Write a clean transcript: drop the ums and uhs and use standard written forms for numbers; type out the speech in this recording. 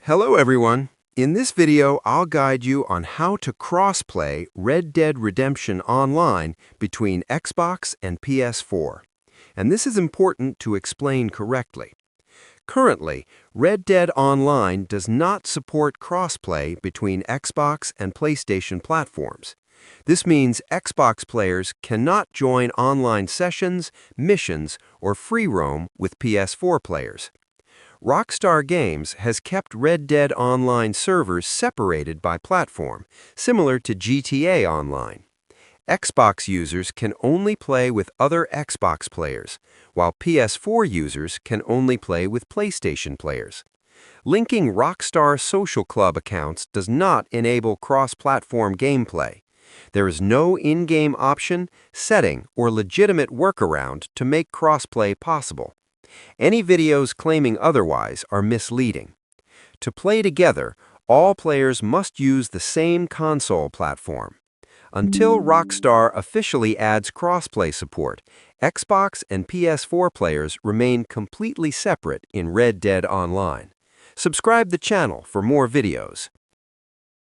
Hello everyone. In this video, I'll guide you on how to cross-play Red Dead Redemption Online between Xbox and PS4. And this is important to explain correctly. Currently, Red Dead Online does not support cross-play between Xbox and PlayStation platforms. This means Xbox players cannot join online sessions, missions, or free roam with PS4 players. Rockstar Games has kept Red Dead Online servers separated by platform, similar to GTA Online. Xbox users can only play with other Xbox players, while PS4 users can only play with PlayStation players. Linking Rockstar Social Club accounts does not enable cross-platform gameplay. There is no in-game option, setting, or legitimate workaround to make crossplay possible. Any videos claiming otherwise are misleading. To play together, all players must use the same console platform. Until Rockstar officially adds crossplay support, Xbox and PS4 players remain completely separate in Red Dead Online. Subscribe the channel for more videos.